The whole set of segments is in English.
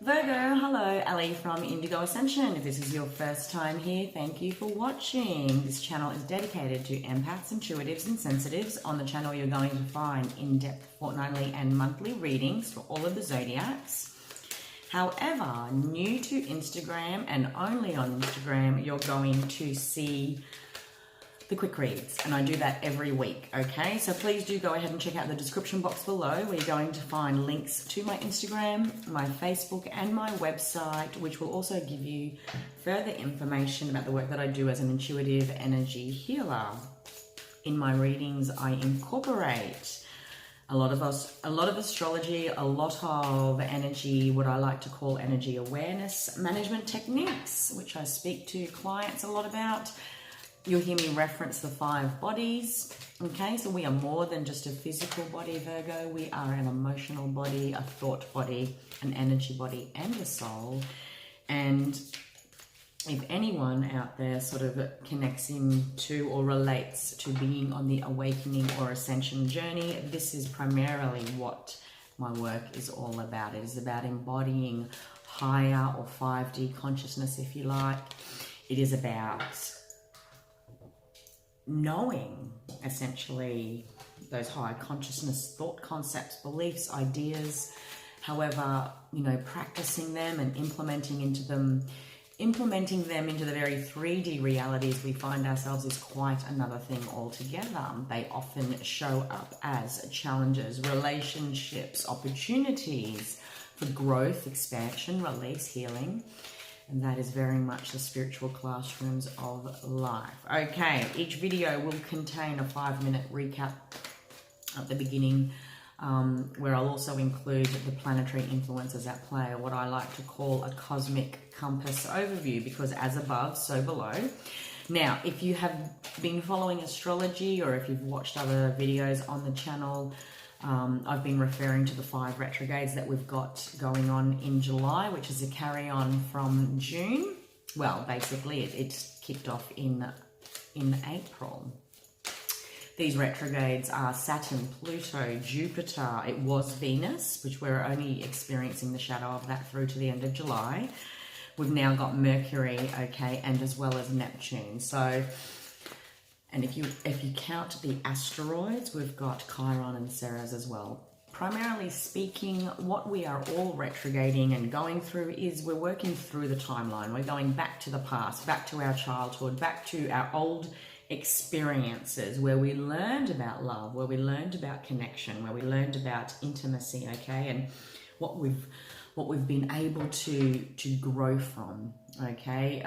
Virgo, hello, Ali from Indigo Ascension. If this is your first time here, thank you for watching. This channel is dedicated to empaths, intuitives and sensitives. On the channel you're going to find in-depth fortnightly and monthly readings for all of the zodiacs. However, new to Instagram and only on Instagram, you're going to see the quick reads, and I do that every week, okay? So please do go ahead and check out the description box below where you're going to find links to my Instagram, my Facebook and my website, which will also give you further information about the work that I do as an intuitive energy healer. In my readings, I incorporate a lot of astrology, a lot of energy, what I like to call energy awareness management techniques, which I speak to clients a lot about. You'll hear me reference the 5 bodies, okay? So we are more than just a physical body, Virgo. We are an emotional body, a thought body, an energy body, and a soul. And if anyone out there sort of connects into or relates to being on the awakening or ascension journey, this is primarily what my work is all about. It is about embodying higher or 5D consciousness, if you like. It is about knowing essentially those higher consciousness thought concepts, beliefs, ideas. However, you know, practicing them and implementing them into the very 3D realities we find ourselves is quite another thing altogether. They often show up as challenges, relationships, opportunities for growth, expansion, release, healing. And that is very much the spiritual classrooms of life. Okay, each video will contain a 5-minute recap at the beginning, where I'll also include the planetary influences at play, or what I like to call a cosmic compass overview, because as above, so below. Now, if you have been following astrology, or if you've watched other videos on the channel, I've been referring to the 5 retrogrades that we've got going on in July, which is a carry-on from June. Well, basically, it's kicked off in April. These retrogrades are Saturn, Pluto, Jupiter. It was Venus, which we're only experiencing the shadow of that through to the end of July. We've now got Mercury, okay, and as well as Neptune. So, and if you count the asteroids, we've got Chiron and Ceres as well. Primarily speaking, what we are all retrograding and going through is we're working through the timeline. We're going back to the past, back to our childhood, back to our old experiences where we learned about love, where we learned about connection, where we learned about intimacy, okay, and what we've been able to grow from, okay.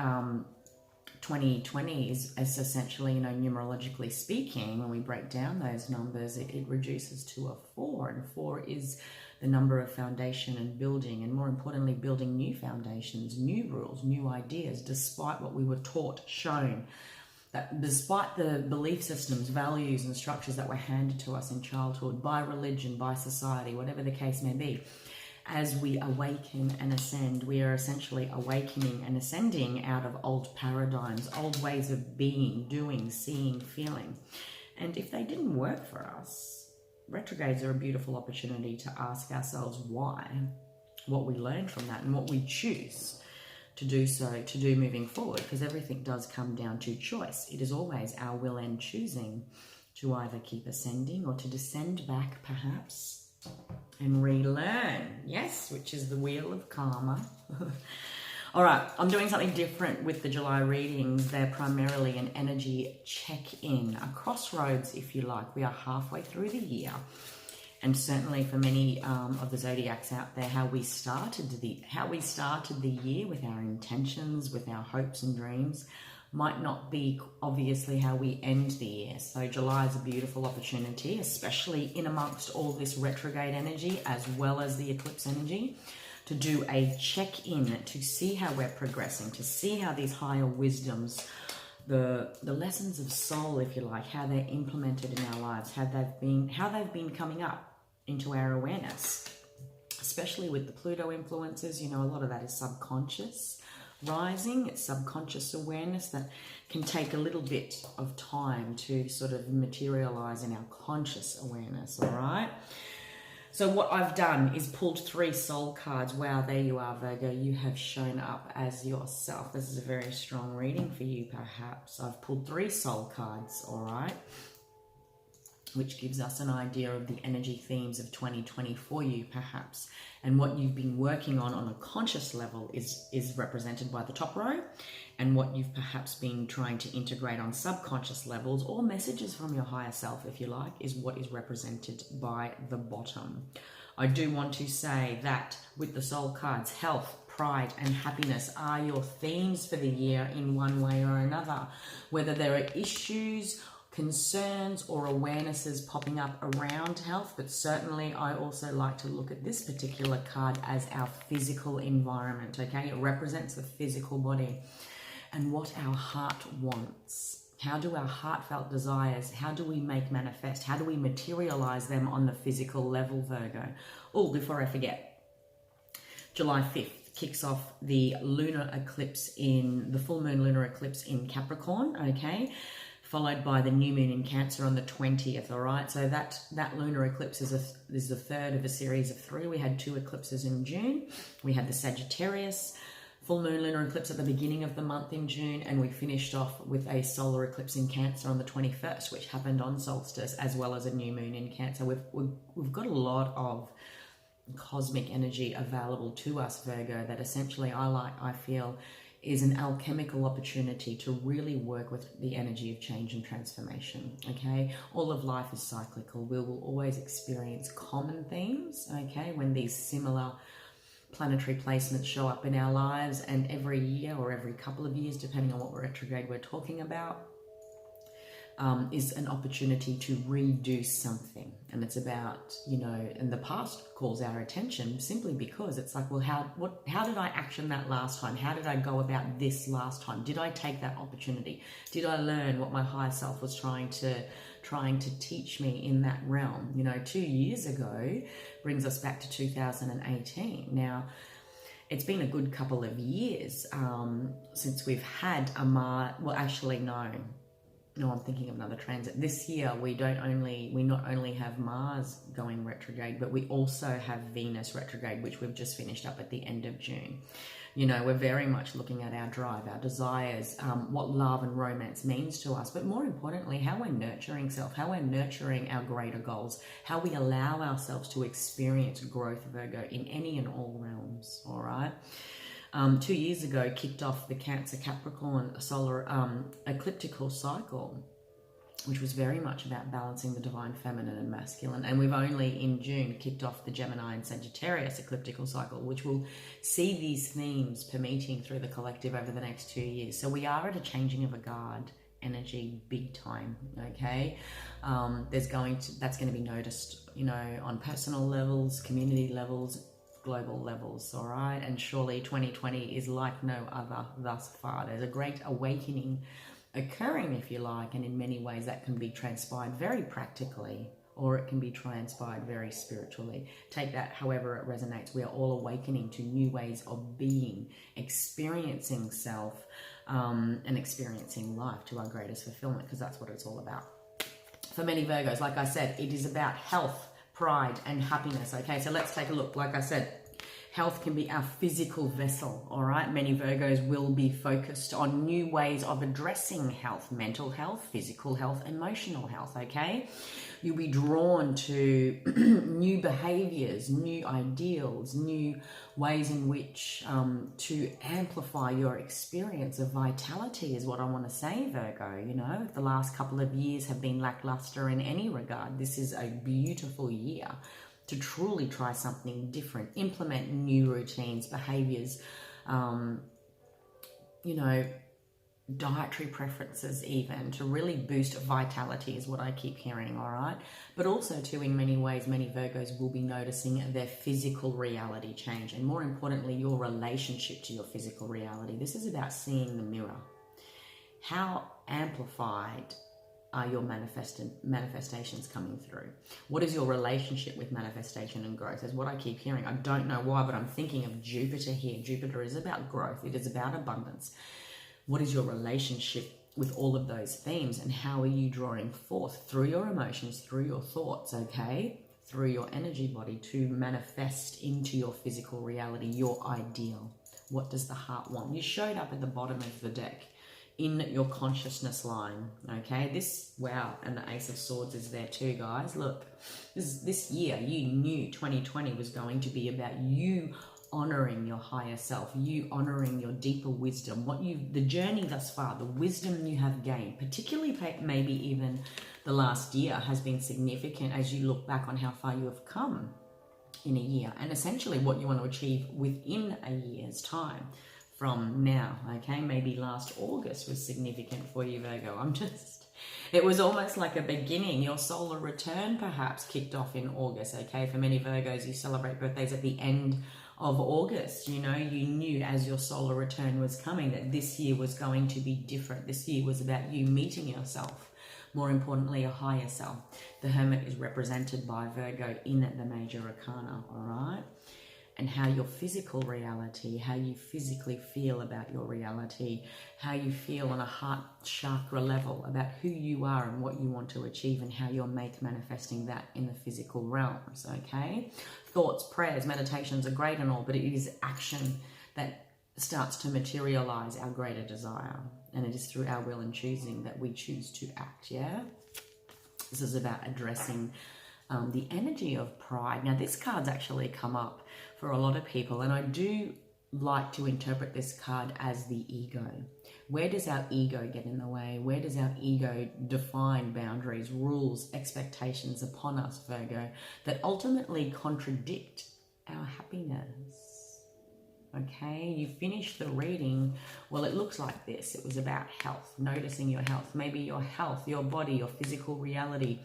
2020 is essentially, you know, numerologically speaking, when we break down those numbers, it reduces to a 4, and 4 is the number of foundation and building, and more importantly, building new foundations, new rules, new ideas, despite what we were taught, shown, that despite the belief systems, values and structures that were handed to us in childhood by religion, by society, whatever the case may be. As we awaken and ascend, we are essentially awakening and ascending out of old paradigms, old ways of being, doing, seeing, feeling. And if they didn't work for us, retrogrades are a beautiful opportunity to ask ourselves why, what we learned from that, and what we choose to do moving forward, because everything does come down to choice. It is always our will and choosing to either keep ascending or to descend back, perhaps, and relearn, yes, which is the wheel of karma. All right, I'm doing something different with the July readings. They're primarily an energy check-in, a crossroads, if you like. We are halfway through the year, and certainly for many of the zodiacs out there, how we started the year with our intentions, with our hopes and dreams, might not be obviously how we end the year. So July is a beautiful opportunity, especially in amongst all this retrograde energy as well as the eclipse energy, to do a check-in, to see how we're progressing, to see how these higher wisdoms, the lessons of soul, if you like, how they're implemented in our lives, how they've been coming up into our awareness, especially with the Pluto influences. You know, a lot of that is subconscious rising. It's subconscious awareness that can take a little bit of time to sort of materialize in our conscious awareness. All right, So what I've done is pulled 3 soul cards. Wow, there you are, Virgo. You have shown up as yourself. This is a very strong reading for you, perhaps. I've pulled 3 soul cards, all right, which gives us an idea of the energy themes of 2020 for you, perhaps. And what you've been working on a conscious level is represented by the top row. And what you've perhaps been trying to integrate on subconscious levels, or messages from your higher self, if you like, is what is represented by the bottom. I do want to say that with the soul cards, health, pride, and happiness are your themes for the year in one way or another. Whether there are issues, concerns, or awarenesses popping up around health, but certainly I also like to look at this particular card as our physical environment, okay? It represents the physical body and what our heart wants. How do our heartfelt desires, how do we make manifest? How do we materialize them on the physical level, Virgo? Oh, before I forget, July 5th kicks off the lunar eclipse the full moon lunar eclipse in Capricorn, okay? Followed by the new moon in Cancer on the 20th, all right? So that lunar eclipse is the third of a series of 3. We had 2 eclipses in June. We had the Sagittarius full moon lunar eclipse at the beginning of the month in June, and we finished off with a solar eclipse in Cancer on the 21st, which happened on solstice, as well as a new moon in Cancer. We've got a lot of cosmic energy available to us, Virgo, that essentially I feel is an alchemical opportunity to really work with the energy of change and transformation, okay? All of life is cyclical. We will always experience common themes, okay, when these similar planetary placements show up in our lives, and every year or every couple of years, depending on what retrograde we're talking about, is an opportunity to redo something. And it's about, and the past calls our attention simply because it's like, well, how did I action that last time? How did I go about this last time? Did I take that opportunity? Did I learn what my higher self was trying to teach me in that realm? 2 years ago brings us back to 2018. Now, it's been a good couple of years since we've had No, I'm thinking of another transit. This year, we not only have Mars going retrograde, but we also have Venus retrograde, which we've just finished up at the end of June. We're very much looking at our drive, our desires, what love and romance means to us, but more importantly, how we're nurturing self, how we're nurturing our greater goals, how we allow ourselves to experience growth, Virgo, in any and all realms, all right? 2 years ago kicked off the Cancer Capricorn solar ecliptical cycle, which was very much about balancing the divine feminine and masculine. And we've only in June kicked off the Gemini and Sagittarius ecliptical cycle, which will see these themes permeating through the collective over the next 2 years. So we are at a changing of a guard energy big time, okay? That's going to be noticed, on personal levels, community levels, global levels, all right? And surely 2020 is like no other thus far. There's a great awakening occurring, if you like, and in many ways that can be transpired very practically, or it can be transpired very spiritually. Take that however it resonates. We are all awakening to new ways of being, experiencing self, and experiencing life to our greatest fulfillment, because that's what it's all about. For many Virgos, like I said, it is about health, pride, and happiness, okay? So let's take a look. Like I said, health can be our physical vessel, all right? Many Virgos will be focused on new ways of addressing health, mental health, physical health, emotional health, okay? You'll be drawn to new behaviors, new ideals, new ways in which to amplify your experience of vitality is what I want to say, Virgo. If the last couple of years have been lackluster in any regard, this is a beautiful year to truly try something different, implement new routines, behaviors, dietary preferences even, to really boost vitality is what I keep hearing, all right? But also too, in many ways, many Virgos will be noticing their physical reality change, and more importantly, your relationship to your physical reality. This is about seeing the mirror. How amplified are your manifestations coming through? What is your relationship with manifestation and growth is what I keep hearing. I don't know why, but I'm thinking of Jupiter here. Jupiter is about growth. It is about abundance. What is your relationship with all of those themes, and how are you drawing forth through your emotions, through your thoughts, okay? through your energy body to manifest into your physical reality, your ideal. What does the heart want? You showed up at the bottom of the deck in your consciousness line, okay? This, wow, and the Ace of Swords is there too, guys. Look, this year, you knew 2020 was going to be about you honoring your higher self, you honoring your deeper wisdom, the journey thus far, the wisdom you have gained, particularly maybe even the last year has been significant as you look back on how far you have come in a year, and essentially what you want to achieve within a year's time from now, okay? Maybe last August was significant for you, Virgo. It was almost like a beginning. Your solar return perhaps kicked off in August, okay? For many Virgos, you celebrate birthdays at the end of August. You know, you knew as your solar return was coming that this year was going to be different. This year was about you meeting yourself. More importantly, a higher self. The Hermit is represented by Virgo in the major arcana, all right? And how your physical reality, how you physically feel about your reality, how you feel on a heart chakra level about who you are and what you want to achieve, and how you're manifesting that in the physical realms, okay? Thoughts, prayers, meditations are great and all, but it is action that starts to materialize our greater desire. And it is through our will and choosing that we choose to act, yeah? This is about addressing the energy of pride. Now, this card's actually come up for a lot of people, and I do like to interpret this card as the ego. Where does our ego get in the way? Where does our ego define boundaries, rules, expectations upon us, Virgo, that ultimately contradict our happiness? Okay, you finish the reading. Well, it looks like this. It was about health, noticing your health. Maybe your health, your body, your physical reality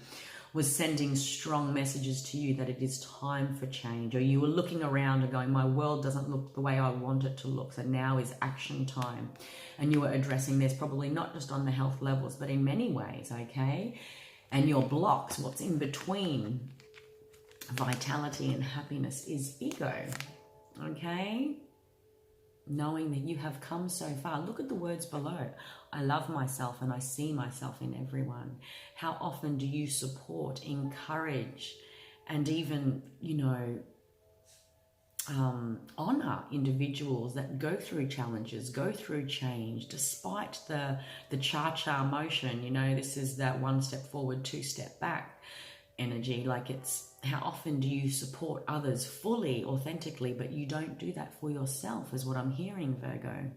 was sending strong messages to you that it is time for change, or you were looking around and going, my world doesn't look the way I want it to look, so now is action time. And you were addressing this probably not just on the health levels, but in many ways, okay? And your blocks, what's in between vitality and happiness is ego, okay? Knowing that you have come so far. Look at the words below. I love myself and I see myself in everyone. How often do you support, encourage, and even, you know, honor individuals that go through challenges, go through change, despite the cha-cha motion? You know, this is that one step forward, two step back energy. Like, it's how often do you support others fully, authentically, but you don't do that for yourself, is what I'm hearing, Virgo.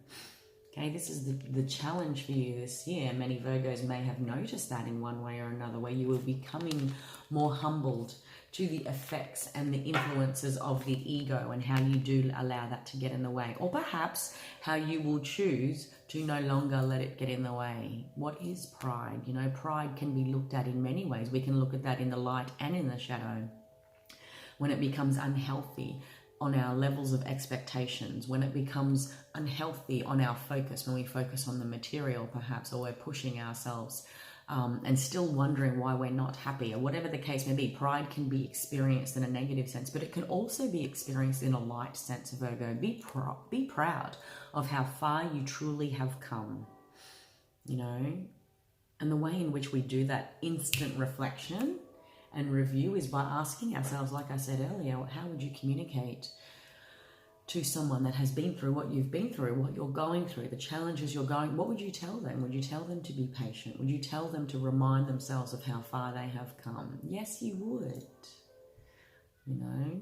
Okay, this is the challenge for you this year. Many Virgos may have noticed that in one way or another, where you will be becoming more humbled to the effects and the influences of the ego, and how you do allow that to get in the way. Or perhaps how you will choose to no longer let it get in the way. What is pride? You know, pride can be looked at in many ways. We can look at that in the light and in the shadow. When it becomes unhealthy on our levels of expectations, when it becomes unhealthy on our focus, when we focus on the material perhaps, or we're pushing ourselves and still wondering why we're not happy, or whatever the case may be. Pride can be experienced in a negative sense, but it can also be experienced in a light sense, Virgo. Be proud of how far you truly have come, you know. And the way in which we do that instant reflection and review is by asking ourselves, like I said earlier, how would you communicate to someone that has been through what you've been through, what you're going through, the challenges you're going? What would you tell them? Would you tell them to be patient? Would you tell them to remind themselves of how far they have come? Yes, you would. You know,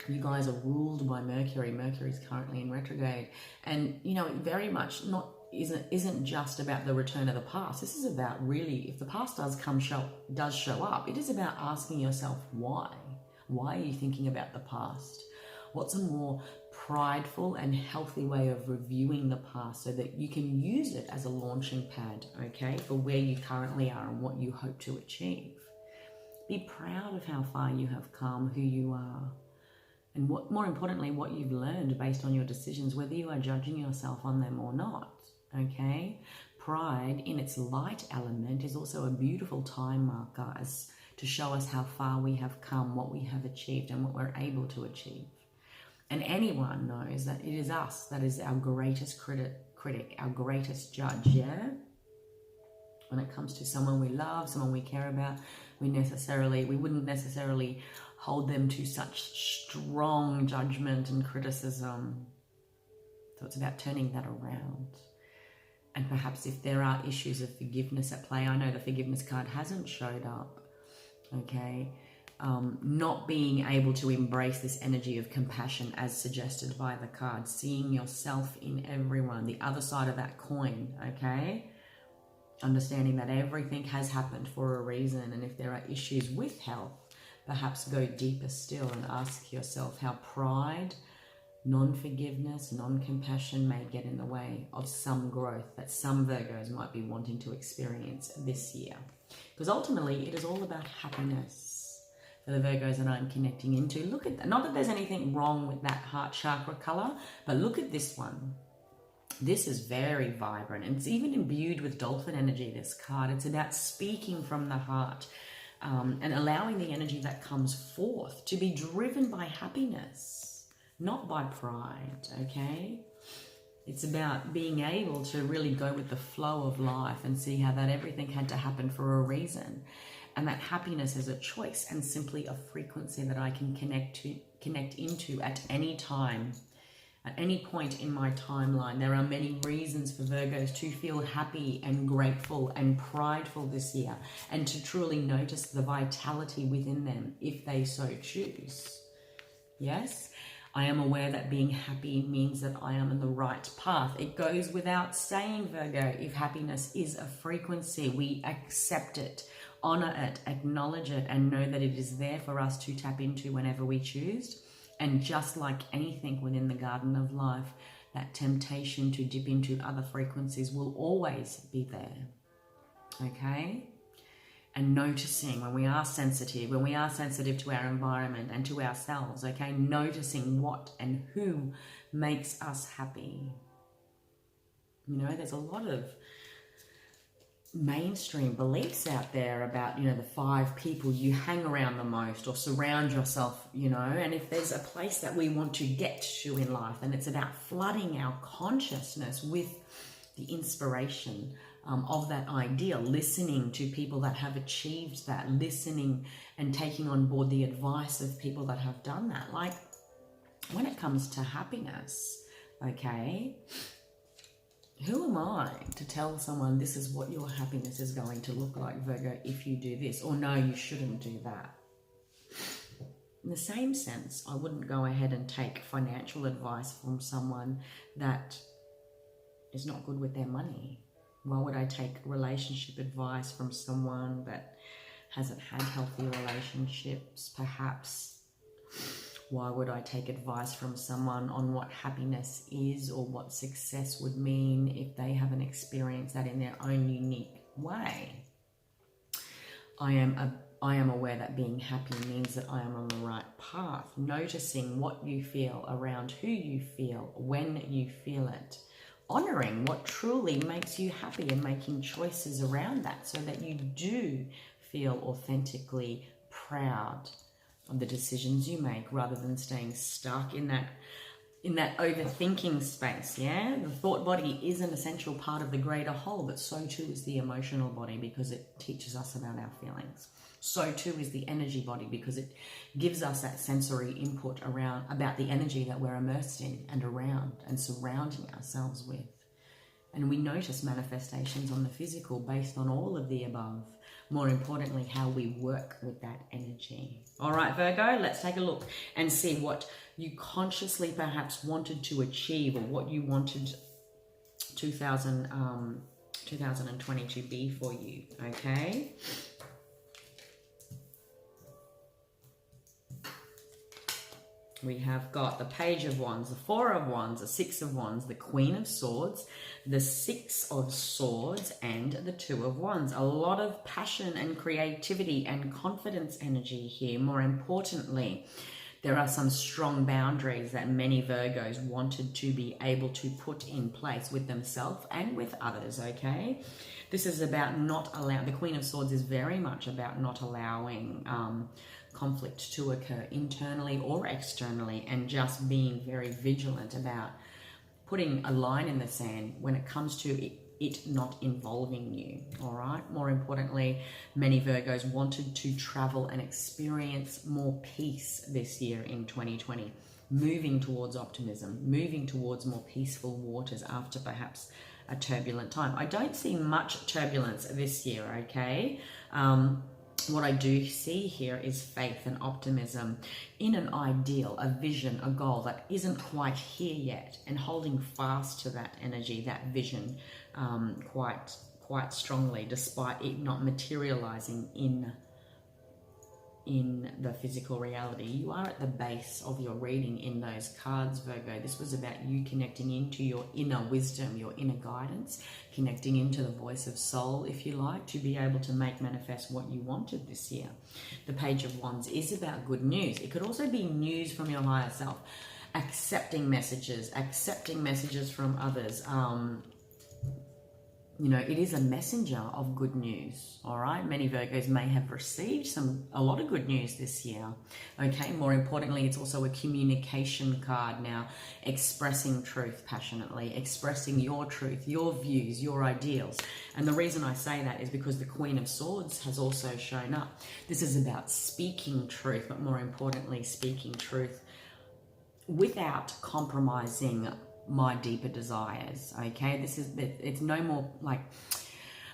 you guys are ruled by Mercury. Mercury is currently in retrograde, and you know, it very much isn't just about the return of the past. This is about, really, if the past does show up, it is about asking yourself why. Why are you thinking about the past? What's a more prideful and healthy way of reviewing the past so that you can use it as a launching pad, okay, for where you currently are and what you hope to achieve? Be proud of how far you have come, who you are, and what, more importantly, what you've learned based on your decisions, whether you are judging yourself on them or not, okay? Pride in its light element is also a beautiful time marker as to show us how far we have come, what we have achieved, and what we're able to achieve. And anyone knows that it is us that is our greatest critic, our greatest judge, yeah? When it comes to someone we love, someone we care about, we wouldn't necessarily hold them to such strong judgment and criticism. So it's about turning that around. And perhaps if there are issues of forgiveness at play, I know the forgiveness card hasn't showed up, okay? Not being able to embrace this energy of compassion as suggested by the card, seeing yourself in everyone, the other side of that coin, okay? Understanding that everything has happened for a reason, and if there are issues with health, perhaps go deeper still and ask yourself how pride, non-forgiveness, non-compassion may get in the way of some growth that some Virgos might be wanting to experience this year. Because ultimately, it is all about happiness for the Virgos that I'm connecting into. Look at that. Not that there's anything wrong with that heart chakra color, but look at this one. This is very vibrant, and it's even imbued with dolphin energy, this card. It's about speaking from the heart and allowing the energy that comes forth to be driven by happiness, not by pride, okay? It's about being able to really go with the flow of life and see how that everything had to happen for a reason. And that happiness is a choice and simply a frequency that I can connect into at any time. At any point in my timeline. There are many reasons for Virgos to feel happy and grateful and prideful this year, and to truly notice the vitality within them if they so choose. Yes, I am aware that being happy means that I am on the right path. It goes without saying, Virgo, if happiness is a frequency, we accept it, honor it, acknowledge it, and know that it is there for us to tap into whenever we choose. And just like anything within the garden of life, that temptation to dip into other frequencies will always be there, okay? And noticing when we are sensitive to our environment and to ourselves, okay? Noticing what and who makes us happy. You know, there's a lot of mainstream beliefs out there about, you know, the 5 people you hang around the most or surround yourself, you know, and if there's a place that we want to get to in life, and it's about flooding our consciousness with the inspiration of that ideal, listening to people that have achieved that, listening and taking on board the advice of people that have done that. Like when it comes to happiness, okay, who am I to tell someone this is what your happiness is going to look like, Virgo, if you do this, or no, you shouldn't do that? In the same sense, I wouldn't go ahead and take financial advice from someone that is not good with their money. Why would I take relationship advice from someone that hasn't had healthy relationships, perhaps? Why would I take advice from someone on what happiness is or what success would mean if they haven't experienced that in their own unique way? I am aware that being happy means that I am on the right path. Noticing what you feel around who you feel, when you feel it. Honoring what truly makes you happy and making choices around that so that you do feel authentically proud of the decisions you make, rather than staying stuck in that overthinking space. Yeah, the thought body is an essential part of the greater whole, but so too is the emotional body, because it teaches us about our feelings. So too is the energy body, because it gives us that sensory input about the energy that we're immersed in and around and surrounding ourselves with. And we notice manifestations on the physical based on all of the above. More importantly, how we work with that energy. All right, Virgo, let's take a look and see what you consciously perhaps wanted to achieve, or what you wanted 2020 to be for you, okay? We have got the Page of Wands, the Four of Wands, the Six of Wands, the Queen of Swords, the Six of Swords, and the Two of Wands. A lot of passion and creativity and confidence energy here. More importantly, there are some strong boundaries that many Virgos wanted to be able to put in place with themselves and with others, okay? This is about not allowing, the Queen of Swords is very much about not allowing conflict to occur internally or externally, and just being very vigilant about putting a line in the sand when it comes to it not involving you, all right? More importantly, many Virgos wanted to travel and experience more peace this year in 2020, moving towards optimism, moving towards more peaceful waters after perhaps a turbulent time. I don't see much turbulence this year, okay? What I do see here is faith and optimism in an ideal, a vision, a goal that isn't quite here yet, and holding fast to that energy, that vision, quite strongly, despite it not materializing in the physical reality. You are at the base of your reading in those cards, Virgo. This was about you connecting into your inner wisdom, your inner guidance, connecting into the voice of soul, if you like, to be able to make manifest what you wanted this year. The Page of Wands is about good news. It could also be news from your higher self, accepting messages from others. You know, it is a messenger of good news, all right? Many Virgos may have received a lot of good news this year, okay? More importantly, it's also a communication card now, expressing truth passionately, expressing your truth, your views, your ideals. And the reason I say that is because the Queen of Swords has also shown up. This is about speaking truth, but more importantly, speaking truth without compromising my deeper desires, okay? It's no more like,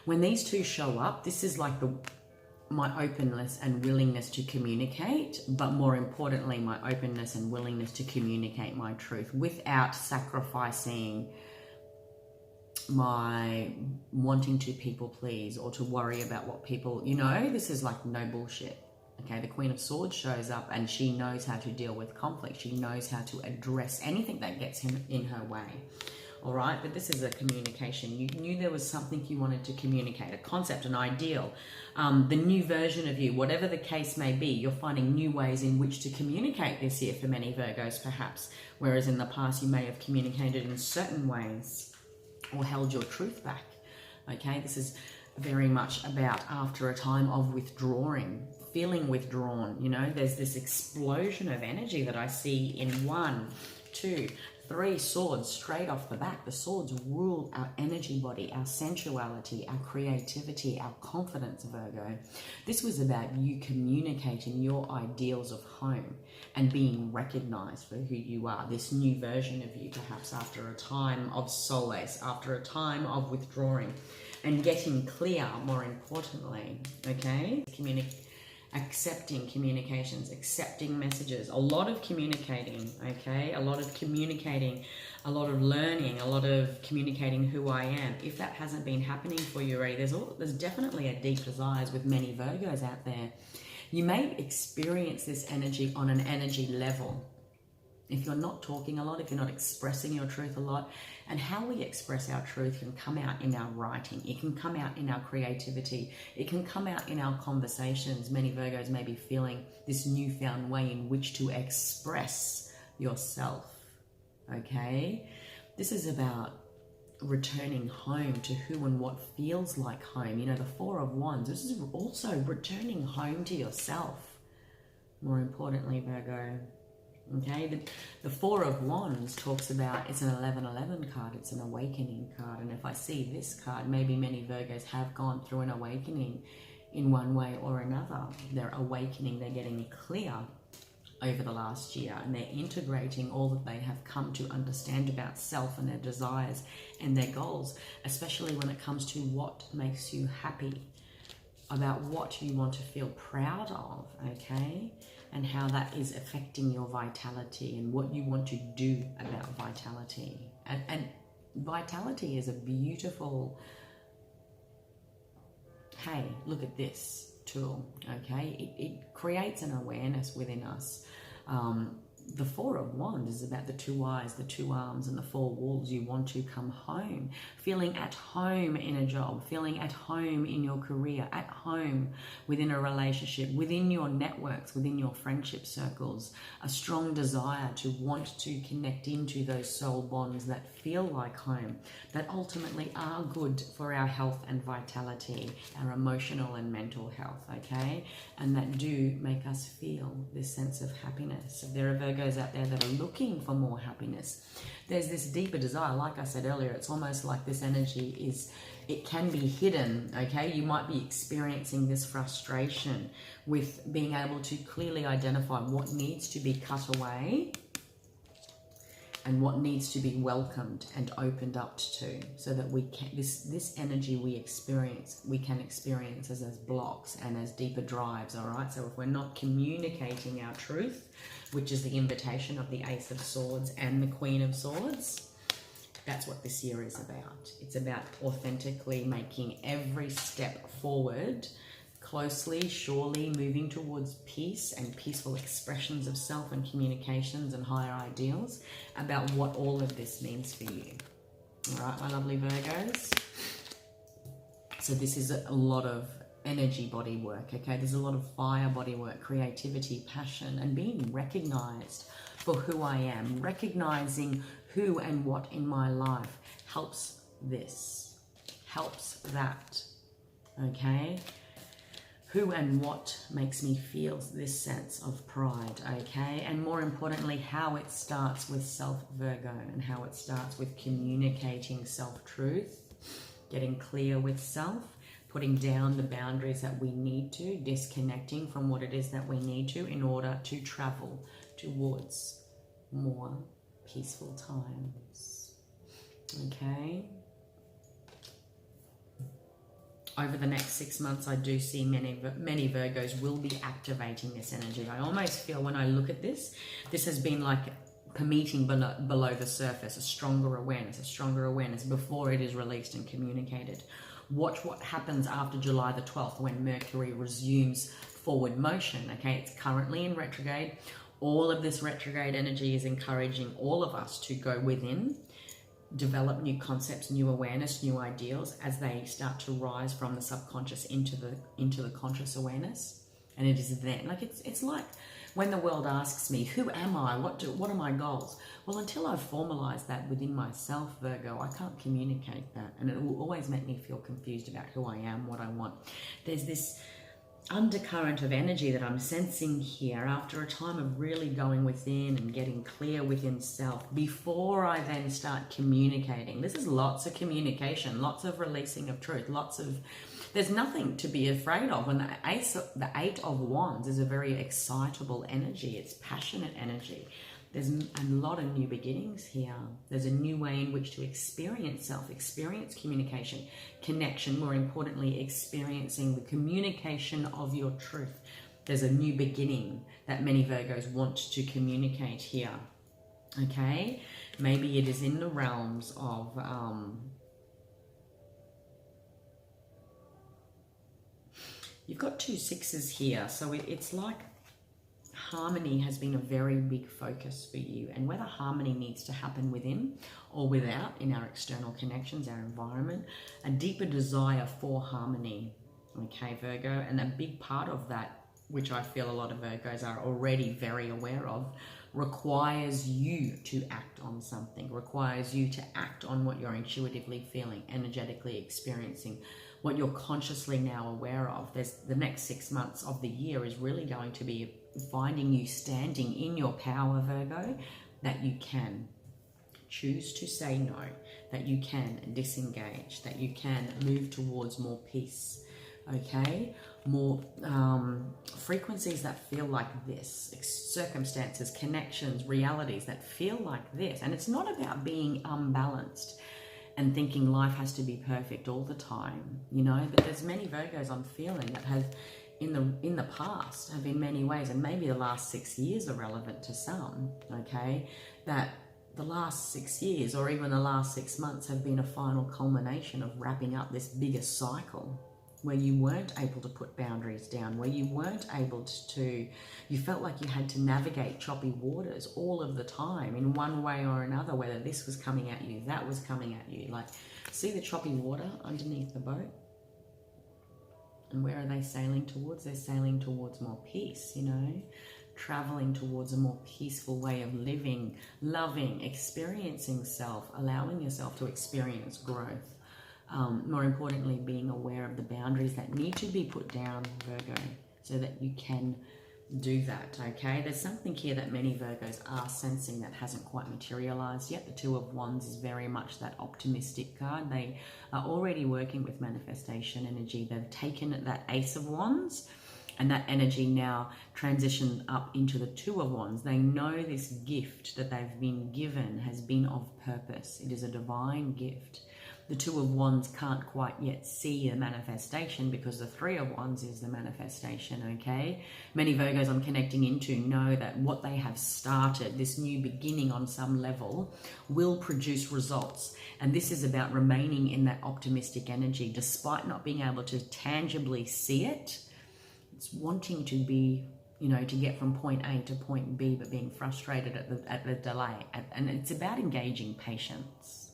when these two show up, this is like my openness and willingness to communicate, but more importantly, my openness and willingness to communicate my truth without sacrificing my wanting to people please or to worry about what people, you know, this is like no bullshit. Okay, the Queen of Swords shows up and she knows how to deal with conflict. She knows how to address anything that gets in her way. All right, but this is a communication. You knew there was something you wanted to communicate, a concept, an ideal, the new version of you, whatever the case may be. You're finding new ways in which to communicate this year for many Virgos, perhaps, whereas in the past you may have communicated in certain ways or held your truth back. Okay, this is very much about after a time of withdrawing, feeling withdrawn. You know, there's this explosion of energy that I see in 1, 2, 3 swords straight off the back. The swords rule our energy body, our sensuality, our creativity, our confidence, Virgo. This was about you communicating your ideals of home and being recognized for who you are, this new version of you, perhaps after a time of solace, after a time of withdrawing and getting clear, more importantly, okay? Accepting communications, accepting messages, a lot of communicating, okay? A lot of communicating, a lot of learning, a lot of communicating who I am. If that hasn't been happening for you already, there's definitely a deep desire with many Virgos out there. You may experience this energy on an energy level. If you're not talking a lot, if you're not expressing your truth a lot, and how we express our truth can come out in our writing. It can come out in our creativity. It can come out in our conversations. Many Virgos may be feeling this newfound way in which to express yourself, okay? This is about returning home to who and what feels like home. You know, the 4 of Wands, this is also returning home to yourself. More importantly, Virgo, okay, the 4 of Wands talks about, it's an 11-11 card, it's an awakening card. And if I see this card, maybe many Virgos have gone through an awakening in one way or another. They're awakening, they're getting clear over the last year, and they're integrating all that they have come to understand about self and their desires and their goals, especially when it comes to what makes you happy, about what you want to feel proud of, okay? And how that is affecting your vitality and what you want to do about vitality. And vitality is a beautiful, hey, look at this tool, okay? It creates an awareness within us. The 4 of Wands is about the 2 eyes, the 2 arms, and the 4 walls. You want to come home, feeling at home in a job, feeling at home in your career, at home within a relationship, within your networks, within your friendship circles. A strong desire to want to connect into those soul bonds that feel like home, that ultimately are good for our health and vitality, our emotional and mental health, okay? And that do make us feel this sense of happiness. If there are Virgos Virgos out there that are looking for more happiness. There's this deeper desire. Like I said earlier, it's almost like this energy is, it can be hidden, okay? You might be experiencing this frustration with being able to clearly identify what needs to be cut away and what needs to be welcomed and opened up to, so that we can, this energy we can experience as blocks and as deeper drives, all right? So if we're not communicating our truth, which is the invitation of the Ace of Swords and the Queen of Swords, that's what this year is about. It's about authentically making every step forward, closely, surely moving towards peace and peaceful expressions of self and communications and higher ideals, about what all of this means for you. All right, my lovely Virgos. So this is a lot of energy body work, okay? There's a lot of fire body work, creativity, passion, and being recognized for who I am. Recognizing who and what in my life helps this, helps that, okay? Who and what makes me feel this sense of pride, okay? And more importantly, how it starts with self, Virgo, and how it starts with communicating self-truth, getting clear with self, putting down the boundaries that we need to, disconnecting from what it is that we need to in order to travel towards more peaceful times, okay? Over the next 6 months, I do see many Virgos will be activating this energy. I almost feel when I look at this has been like permeating below the surface, a stronger awareness before it is released and communicated. Watch what happens after July the 12th when Mercury resumes forward motion, okay? It's currently in retrograde. All of this retrograde energy is encouraging all of us to go within, develop new concepts, new awareness, new ideals as they start to rise from the subconscious into the conscious awareness. And it is then, like it's like when the world asks me, who am I? What are my goals? Well, until I've formalized that within myself, Virgo, I can't communicate that. And it will always make me feel confused about who I am, what I want. There's this undercurrent of energy that I'm sensing here after a time of really going within and getting clear within self before I then start communicating. This is lots of communication, lots of releasing of truth, there's nothing to be afraid of. When the Eight of Wands is a very excitable energy, it's passionate energy. There's a lot of new beginnings here. There's a new way in which to experience self, experience communication, connection, more importantly, experiencing the communication of your truth. There's a new beginning that many Virgos want to communicate here, okay? Maybe it is in the realms of you've got 2 6s here, so it's like harmony has been a very big focus for you, and whether harmony needs to happen within or without in our external connections, our environment, a deeper desire for harmony, okay, Virgo, and a big part of that, which I feel a lot of Virgos are already very aware of, requires you to act on something, requires you to act on what you're intuitively feeling, energetically experiencing, what you're consciously now aware of. The next 6 months of the year is really going to be finding you standing in your power, Virgo, that you can choose to say no, that you can disengage, that you can move towards more peace, okay? More frequencies that feel like this, circumstances, connections, realities that feel like this. And it's not about being unbalanced and thinking life has to be perfect all the time, you know, but there's many Virgos I'm feeling that have in the past have in many ways, and maybe the last 6 years are relevant to some, okay, that the last 6 years or even the last 6 months have been a final culmination of wrapping up this bigger cycle where you weren't able to put boundaries down, where you weren't able to, you felt like you had to navigate choppy waters all of the time in one way or another, whether this was coming at you, that was coming at you. Like, see the choppy water underneath the boat? And where are they sailing towards? They're sailing towards more peace, you know, traveling towards a more peaceful way of living, loving, experiencing self, allowing yourself to experience growth. More importantly, being aware of the boundaries that need to be put down, Virgo, so that you can do that, okay? There's something here that many Virgos are sensing that hasn't quite materialized yet. The Two of Wands is very much that optimistic card. They are already working with manifestation energy. They've taken that Ace of Wands and that energy now transition up into the Two of Wands. They know this gift that they've been given has been of purpose. It is a divine gift. The Two of Wands can't quite yet see a manifestation because the Three of Wands is the manifestation, okay? Many Virgos I'm connecting into know that what they have started, this new beginning on some level, will produce results. And this is about remaining in that optimistic energy despite not being able to tangibly see it. It's wanting to be, you know, to get from point A to point B, but being frustrated at the delay. And it's about engaging patience.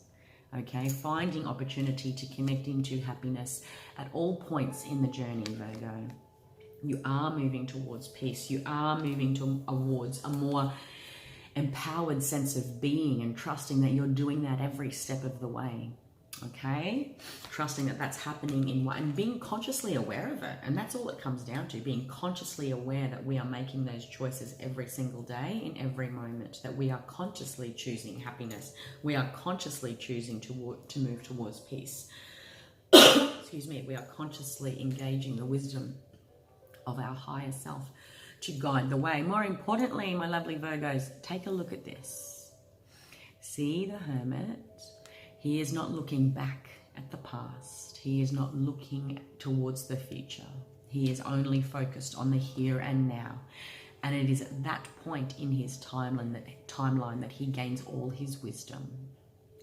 Okay, finding opportunity to connect into happiness at all points in the journey, Virgo. You are moving towards peace. You are moving towards a more empowered sense of being and trusting that you're doing that every step of the way. Okay, trusting that that's happening in what, and being consciously aware of it. And that's all it comes down to, being consciously aware that we are making those choices every single day, in every moment, that we are consciously choosing happiness. We are consciously choosing to move towards peace. Excuse me. We are consciously engaging the wisdom of our higher self to guide the way. More importantly, my lovely Virgos, take a look at this. See the Hermit. He is not looking back at the past. He is not looking towards the future. He is only focused on the here and now. And it is at that point in his timeline that he gains all his wisdom.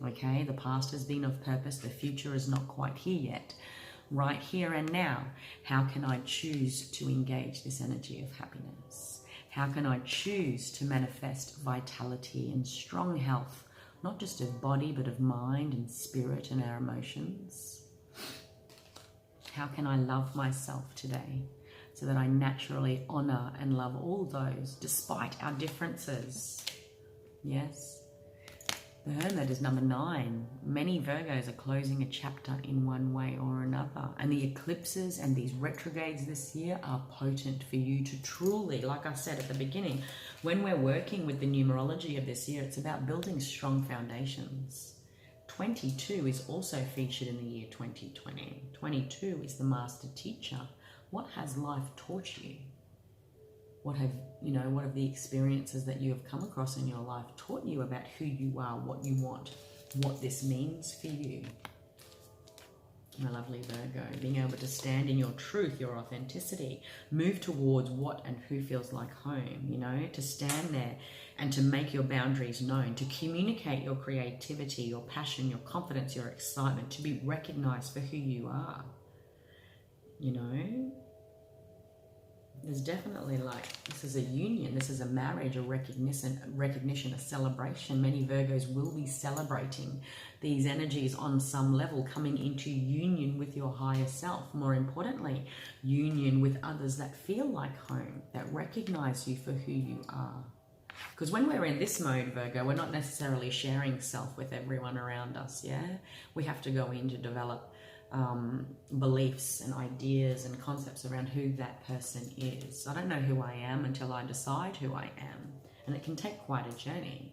Okay, the past has been of purpose. The future is not quite here yet. Right here and now, how can I choose to engage this energy of happiness? How can I choose to manifest vitality and strong health? Not just of body, but of mind and spirit and our emotions. How can I love myself today so that I naturally honor and love all those despite our differences? Yes. The Hermit is number 9. Many Virgos are closing a chapter in one way or another. And the eclipses and these retrogrades this year are potent for you to truly, like I said at the beginning, when we're working with the numerology of this year, it's about building strong foundations. 22 is also featured in the year 2020. 22 is the master teacher. What has life taught you? What have the experiences that you have come across in your life taught you about who you are, what you want, what this means for you? My lovely Virgo, being able to stand in your truth, your authenticity, move towards what and who feels like home, you know, to stand there and to make your boundaries known, to communicate your creativity, your passion, your confidence, your excitement, to be recognized for who you are, you know. There's definitely this is a union, this is a marriage, a recognition, a celebration. Many Virgos will be celebrating these energies on some level, coming into union with your higher self. More importantly, union with others that feel like home, that recognize you for who you are. Because when we're in this mode, Virgo, we're not necessarily sharing self with everyone around us, yeah? We have to go in to develop beliefs and ideas and concepts around who that person is. I don't know who I am until I decide who I am, and it can take quite a journey.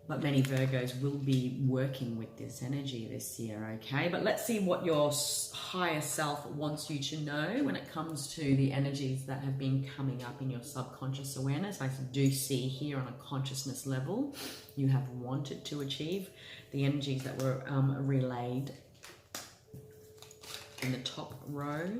But many Virgos will be working with this energy this year, okay? But let's see what your higher self wants you to know when it comes to the energies that have been coming up in your subconscious awareness. I do see here on a consciousness level, you have wanted to achieve the energies that were relayed in the top row.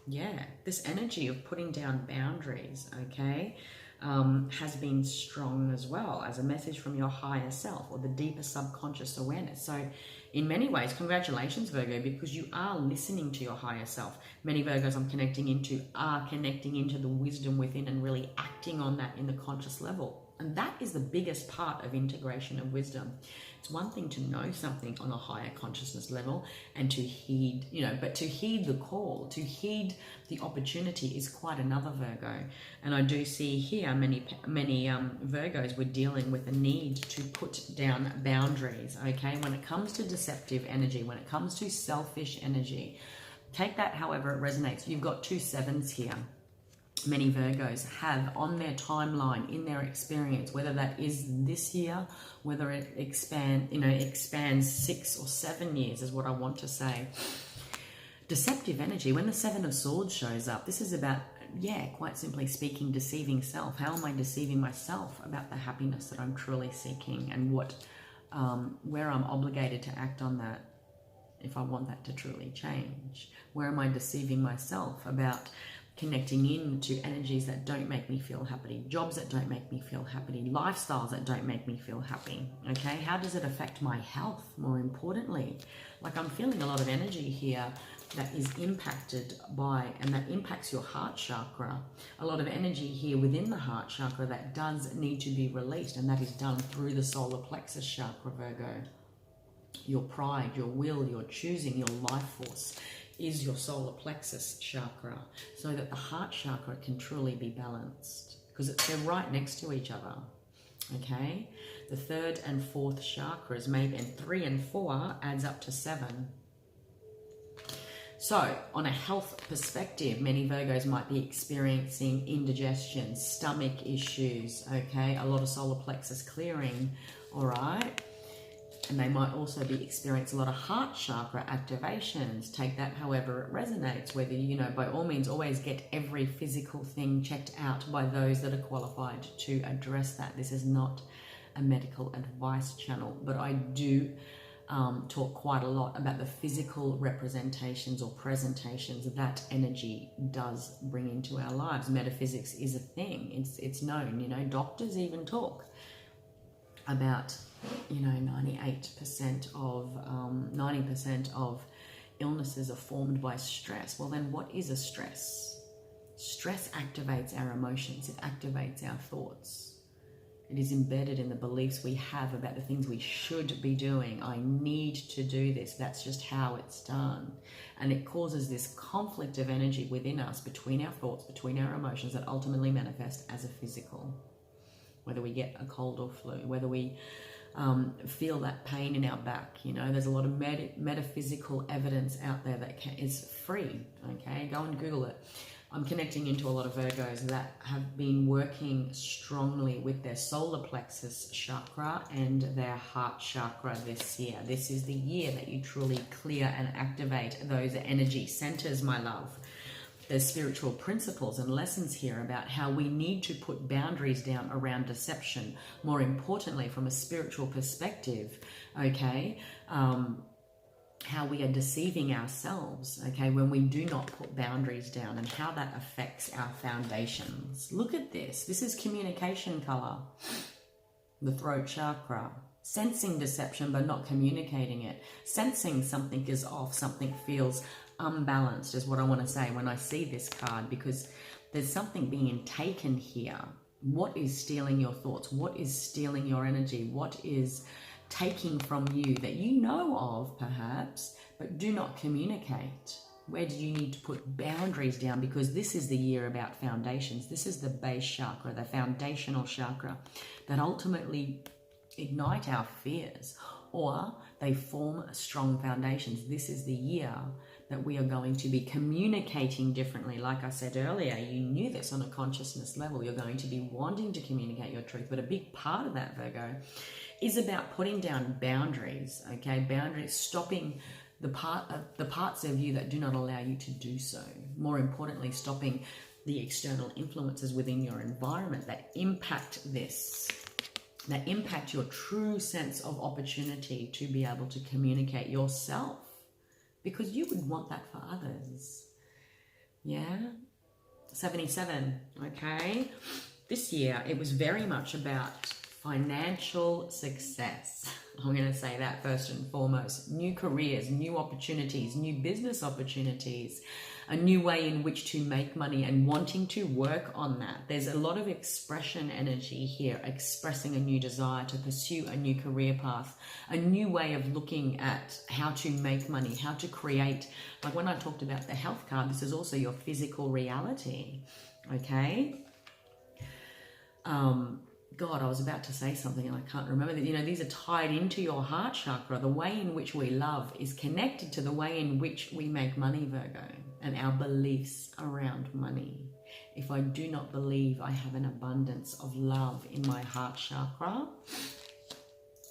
Yeah, this energy of putting down boundaries, okay, has been strong as well as a message from your higher self or the deeper subconscious awareness. So in many ways, congratulations, Virgo, because you are listening to your higher self. Many Virgos I'm connecting into are connecting into the wisdom within and really acting on that in the conscious level. And that is the biggest part of integration of wisdom. It's one thing to know something on a higher consciousness level and to heed, but to heed the call, to heed the opportunity is quite another, Virgo. And I do see here many Virgos were dealing with a need to put down boundaries, okay? When it comes to deceptive energy, when it comes to selfish energy, Take that however it resonates. You've got 2 7s here. Many Virgos have on their timeline, in their experience, whether that is this year, whether it expands 6 or 7 years is what I want to say. Deceptive energy. When the 7 of Swords shows up, this is about, quite simply speaking, deceiving self. How am I deceiving myself about the happiness that I'm truly seeking, and where I'm obligated to act on that if I want that to truly change? Where am I deceiving myself about connecting in to energies that don't make me feel happy, jobs that don't make me feel happy, lifestyles that don't make me feel happy? Okay, how does it affect my health, more importantly? Like, I'm feeling a lot of energy here that is impacted by, and that impacts your heart chakra. A lot of energy here within the heart chakra that does need to be released, and that is done through the solar plexus chakra, Virgo. Your pride, your will, your choosing, your life force is your solar plexus chakra, so that the heart chakra can truly be balanced, because they're right next to each other. Okay, the 3rd and 4th chakras, maybe, and 3 and 4 adds up to 7. So on a health perspective, many Virgos might be experiencing indigestion, stomach issues, okay, a lot of solar plexus clearing, all right? And they might also be experiencing a lot of heart chakra activations. Take that however it resonates, whether, by all means, always get every physical thing checked out by those that are qualified to address that. This is not a medical advice channel, but I do talk quite a lot about the physical representations or presentations that energy does bring into our lives. Metaphysics is a thing. It's known, doctors even talk about 90% of illnesses are formed by stress. Well, then what is a stress? Stress activates our emotions. It activates our thoughts. It is embedded in the beliefs we have about the things we should be doing. I need to do this. That's just how it's done. And it causes this conflict of energy within us, between our thoughts, between our emotions, that ultimately manifest as a physical. Whether we get a cold or flu, whether we feel that pain in our back, there's a lot of metaphysical evidence out there that is free, okay? Go and Google it. I'm connecting into a lot of Virgos that have been working strongly with their solar plexus chakra and their heart chakra this year. This is the year that you truly clear and activate those energy centers, my love. There's spiritual principles and lessons here about how we need to put boundaries down around deception. More importantly, from a spiritual perspective, okay, how we are deceiving ourselves, okay, when we do not put boundaries down, and how that affects our foundations. Look at this. This is communication color, the throat chakra. Sensing deception but not communicating it. Sensing something is off, something feels unbalanced is what I want to say when I see this card, because there's something being taken here. What is stealing your thoughts? What is stealing your energy? What is taking from you that you know of, perhaps, but do not communicate? Where do you need to put boundaries down? Because this is the year about foundations. This is the base chakra, the foundational chakra, that ultimately ignite our fears, or they form strong foundations. This is the year that we are going to be communicating differently. Like I said earlier, you knew this on a consciousness level. You're going to be wanting to communicate your truth, but a big part of that, Virgo, is about putting down boundaries, okay? Boundaries, stopping the parts of you that do not allow you to do so. More importantly, stopping the external influences within your environment that impact this, that impact your true sense of opportunity to be able to communicate yourself, because you would want that for others. Yeah? 77, okay? This year, it was very much about financial success. I'm going to say that first and foremost. New careers, new opportunities, new business opportunities, a new way in which to make money and wanting to work on that. There's a lot of expression energy here, expressing a new desire to pursue a new career path, a new way of looking at how to make money, how to create. Like when I talked about the health card, this is also your physical reality, okay? God, I was about to say something and I can't remember that. You know, these are tied into your heart chakra. The way in which we love is connected to the way in which we make money, Virgo, and our beliefs around money. If I do not believe I have an abundance of love in my heart chakra,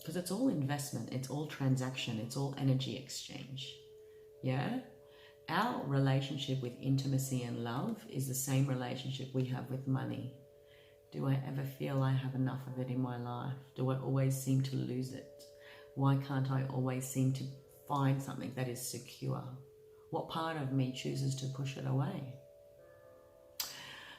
because it's all investment, it's all transaction, it's all energy exchange. Yeah? Our relationship with intimacy and love is the same relationship we have with money. Do I ever feel I have enough of it in my life? Do I always seem to lose it? Why can't I always seem to find something that is secure? What part of me chooses to push it away?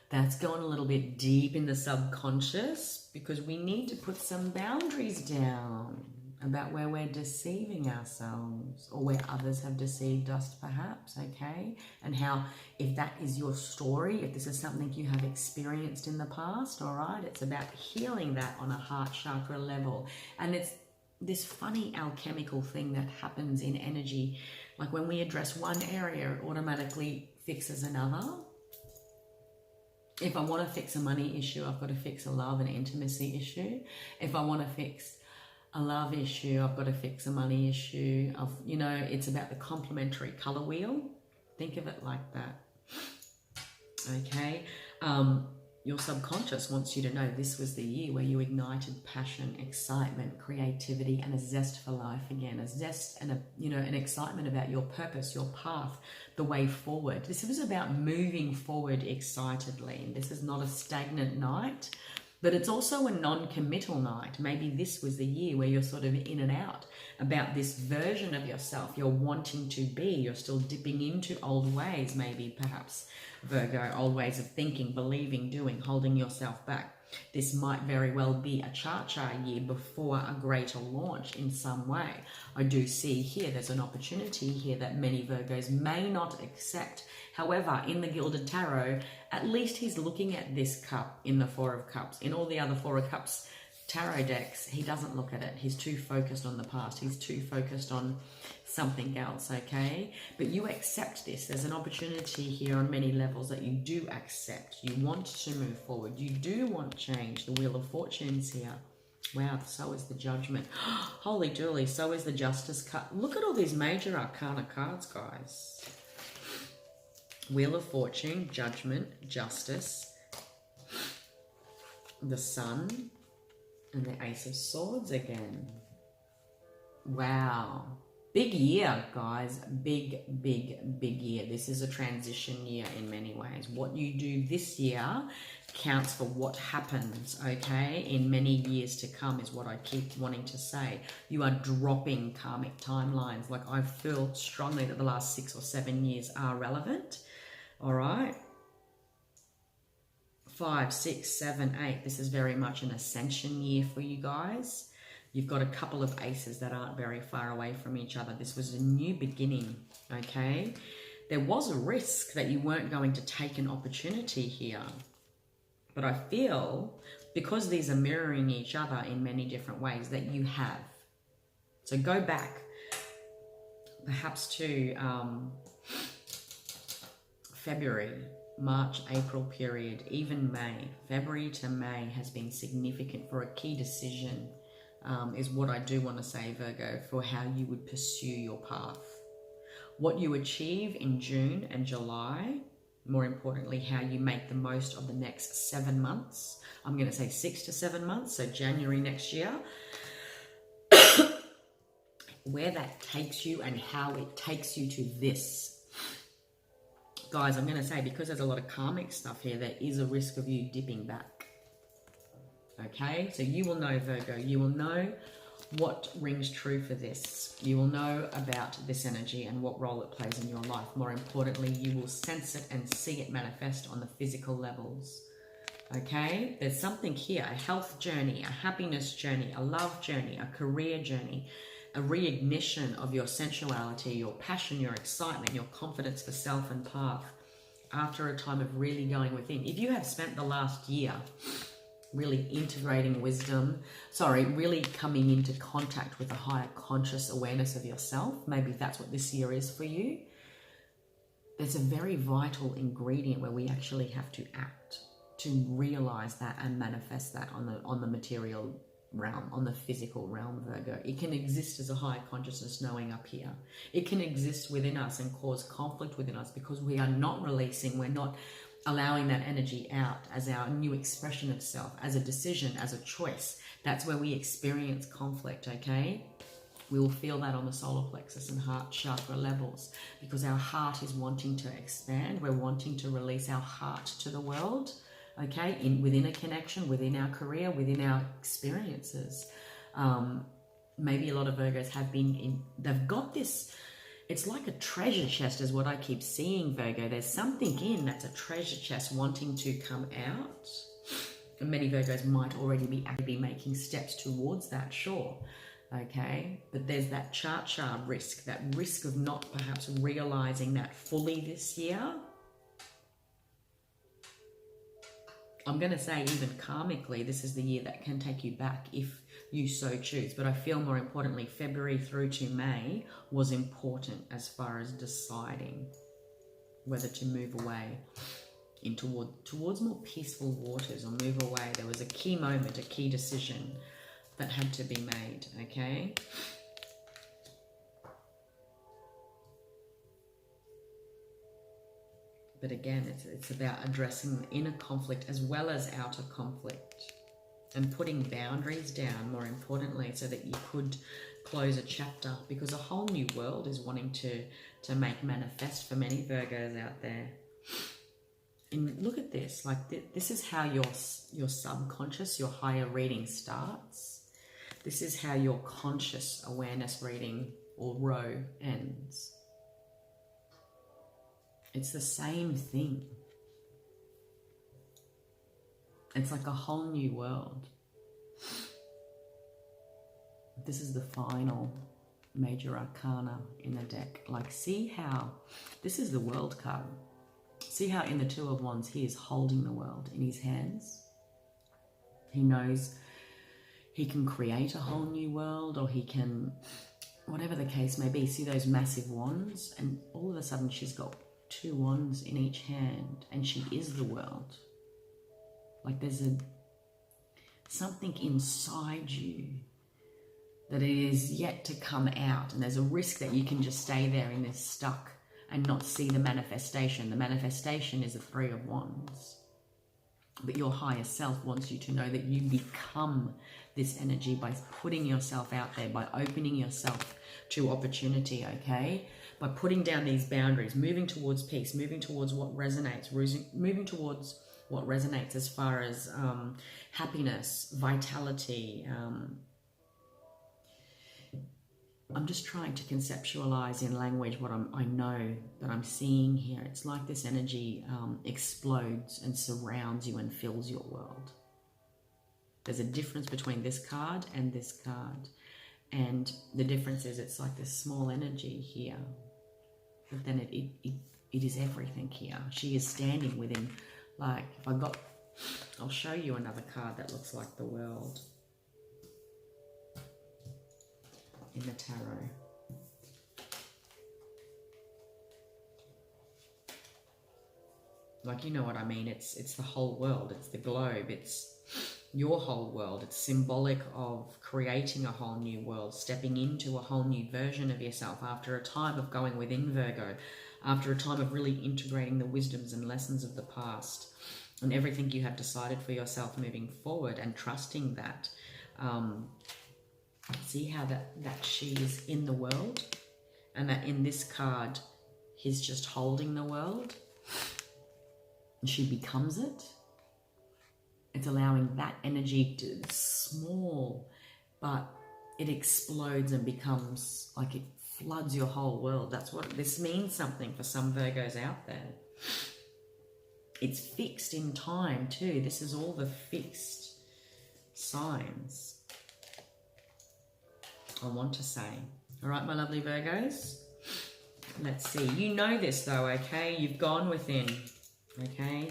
That's going a little bit deep in the subconscious, because we need to put some boundaries down about where we're deceiving ourselves, or where others have deceived us perhaps, okay? And how, if that is your story, if this is something you have experienced in the past, all right, it's about healing that on a heart chakra level. And it's this funny alchemical thing that happens in energy. Like when we address one area, it automatically fixes another. If I want to fix a money issue, I've got to fix a love and intimacy issue. If I want to fix a love issue, I've got to fix a money issue. You know, it's about the complementary color wheel. Think of it like that. Okay. Your subconscious wants you to know this was the year where you ignited passion, excitement, creativity, and a zest for life again. A zest and an excitement about your purpose, your path, the way forward. This was about moving forward excitedly. This is not a stagnant night. But it's also a non-committal night. Maybe this was the year where you're sort of in and out about this version of yourself you're wanting to be. You're still dipping into old ways, maybe, perhaps, Virgo, old ways of thinking, believing, doing, holding yourself back. This might very well be a chart year before a greater launch in some way. I do see here there's an opportunity here that many Virgos may not accept. However, in the Gilded Tarot, at least he's looking at this cup in the Four of Cups. In all the other Four of Cups tarot decks, he doesn't look at it. He's too focused on the past. He's too focused on something else, okay? But you accept this. There's an opportunity here on many levels that you do accept. You want to move forward. You do want change. The Wheel of Fortune's here. Wow, so is the Judgment. Holy dooly, so is the Justice card. Look at all these major arcana cards, guys. Wheel of Fortune, Judgment, Justice, the Sun, and the Ace of Swords again. Wow. Big year, guys. Big, big, big year. This is a transition year in many ways. What you do this year counts for what happens, okay, in many years to come is what I keep wanting to say. You are dropping karmic timelines. Like, I feel strongly that the last 6 or 7 years are relevant. All right. 5, 6, 7, 8. This is very much an ascension year for you guys. You've got a couple of aces that aren't very far away from each other. This was a new beginning, okay? There was a risk that you weren't going to take an opportunity here. But I feel, because these are mirroring each other in many different ways, that you have. So go back, perhaps to February, March, April period, even May. February to May has been significant for a key decision, is what I do want to say, Virgo, for how you would pursue your path. What you achieve in June and July, more importantly, how you make the most of the next 7 months. I'm going to say 6 to 7 months, so January next year. Where that takes you and how it takes you to this. Guys, I'm going to say, because there's a lot of karmic stuff here, there is a risk of you dipping back. Okay, so you will know, Virgo, you will know what rings true for this. You will know about this energy and what role it plays in your life. More importantly, you will sense it and see it manifest on the physical levels. Okay, there's something here, a health journey, a happiness journey, a love journey, a career journey, a reignition of your sensuality, your passion, your excitement, your confidence for self and path after a time of really going within. If you have spent the last year really integrating wisdom, really coming into contact with a higher conscious awareness of yourself, maybe that's what this year is for you, there's a very vital ingredient where we actually have to act. to realize that and manifest that on the material realm, on the physical realm, Virgo. It can exist as a higher consciousness knowing up here. It can exist within us and cause conflict within us because we are not releasing, we're not allowing that energy out as our new expression of self, as a decision, as a choice. That's where we experience conflict, okay? We will feel that on the solar plexus and heart chakra levels because our heart is wanting to expand. We're wanting to release our heart to the world, okay? Within a connection, within our career, within our experiences. Maybe a lot of Virgos have they've got this, it's like a treasure chest is what I keep seeing, Virgo. There's something in that's a treasure chest wanting to come out. And many Virgos might already be making steps towards that, sure. Okay, but there's that chart risk, that risk of not perhaps realizing that fully this year. I'm going to say even karmically, this is the year that can take you back if you so choose. But I feel more importantly, February through to May was important as far as deciding whether to move away towards more peaceful waters or move away. There was a key moment, a key decision that had to be made, okay? But again, it's about addressing the inner conflict as well as outer conflict and putting boundaries down, more importantly, so that you could close a chapter, because a whole new world is wanting to make manifest for many Virgos out there. And look at this, like this is how your subconscious, your higher reading starts. This is how your conscious awareness reading or row ends. It's the same thing. It's like a whole new world. This is the final major arcana in the deck. Like, see how, this is the world card. See how in the Two of Wands, he is holding the world in his hands. He knows he can create a whole new world, or he can, whatever the case may be. See those massive wands? And all of a sudden she's got 2 wands in each hand and she is the world. Like there's something inside you that is yet to come out, and there's a risk that you can just stay there in this stuck and not see the manifestation. The manifestation is the 3 of Wands. But your higher self wants you to know that you become this energy by putting yourself out there, by opening yourself to opportunity, okay? By putting down these boundaries, moving towards peace, moving towards what resonates, moving towards what resonates as far as happiness, vitality. I'm just trying to conceptualize in language what I know that I'm seeing here. It's like this energy explodes and surrounds you and fills your world. There's a difference between this card and this card. And the difference is it's like this small energy here. But then it is everything here. She is standing within, like, I'll show you another card that looks like the world in the tarot. Like, you know what I mean? It's the whole world. It's the globe. It's your whole world. It's symbolic of creating a whole new world, stepping into a whole new version of yourself after a time of going within, Virgo, after a time of really integrating the wisdoms and lessons of the past and everything you have decided for yourself moving forward, and trusting that. See how that she is in the world, and that in this card he's just holding the world and she becomes it. It's allowing that energy to small, but it explodes and becomes like it floods your whole world. That's what this means, something for some Virgos out there. It's fixed in time too. This is all the fixed signs I want to say. All right, my lovely Virgos. Let's see. You know this though, okay? You've gone within, okay?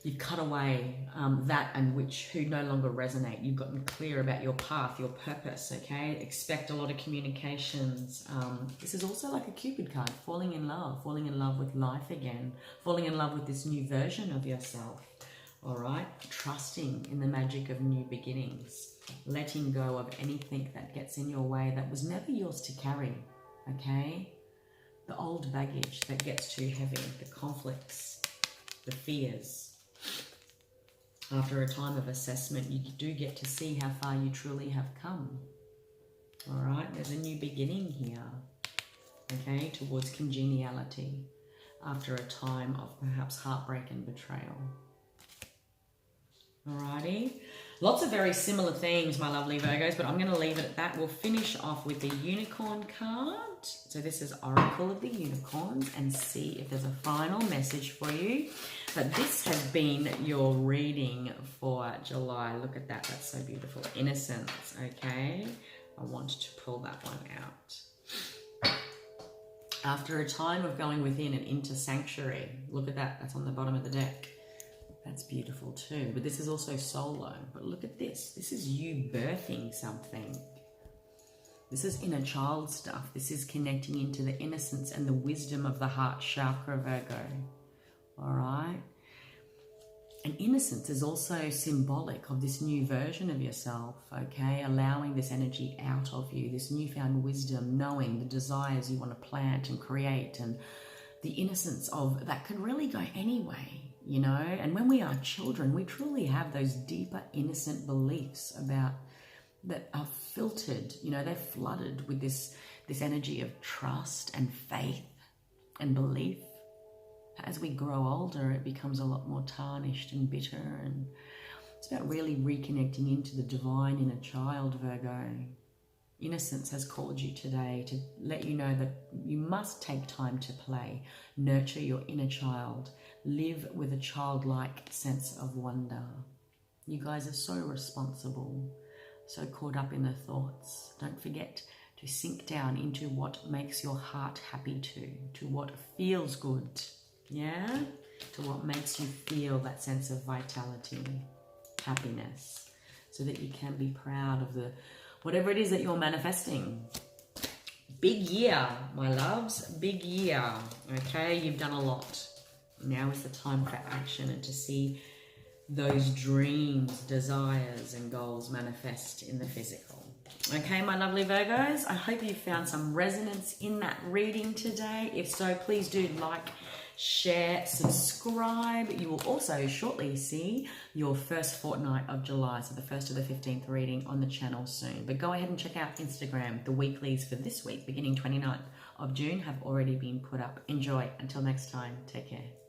You've cut away that and who no longer resonate. You've gotten clear about your path, your purpose, okay? Expect a lot of communications. This is also like a Cupid card, falling in love with life again, falling in love with this new version of yourself. All right, trusting in the magic of new beginnings, letting go of anything that gets in your way that was never yours to carry, okay? The old baggage that gets too heavy, the conflicts, the fears. After a time of assessment, you do get to see how far you truly have come. All right, there's a new beginning here, okay, towards congeniality after a time of perhaps heartbreak and betrayal. Alrighty, lots of very similar themes, my lovely Virgos, but I'm going to leave it at that. We'll finish off with the unicorn card. So this is Oracle of the Unicorns, and see if there's a final message for you. But this has been your reading for July. Look at that, that's so beautiful. Innocence, okay? I wanted to pull that one out. After a time of going within and into sanctuary, look at that, that's on the bottom of the deck. That's beautiful too, but this is also solo. But look at this. This is you birthing something. This is inner child stuff. This is connecting into the innocence and the wisdom of the heart chakra, Virgo. All right? And innocence is also symbolic of this new version of yourself, okay? Allowing this energy out of you, this newfound wisdom, knowing the desires you want to plant and create, and the innocence of that could really go anyway. You know, and when we are children, we truly have those deeper, innocent beliefs about that are filtered, you know, they're flooded with this energy of trust and faith and belief. As we grow older, it becomes a lot more tarnished and bitter, and it's about really reconnecting into the divine inner child, Virgo. Innocence has called you today to let you know that you must take time to play, nurture your inner child, live with a childlike sense of wonder. You guys are so responsible, so caught up in the thoughts. Don't forget to sink down into what makes your heart happy to what feels good, yeah? To what makes you feel that sense of vitality, happiness, so that you can be proud of the whatever it is that you're manifesting. Big year, my loves, big year, okay? You've done a lot. Now is the time for action and to see those dreams, desires, and goals manifest in the physical. Okay, my lovely Virgos, I hope you found some resonance in that reading today. If so, please do like, share, subscribe. You will also shortly see your first fortnight of July, so the 1st to the 15th reading on the channel soon. But go ahead and check out Instagram. The weeklies for this week, beginning 29th of June, have already been put up. Enjoy. Until next time, take care.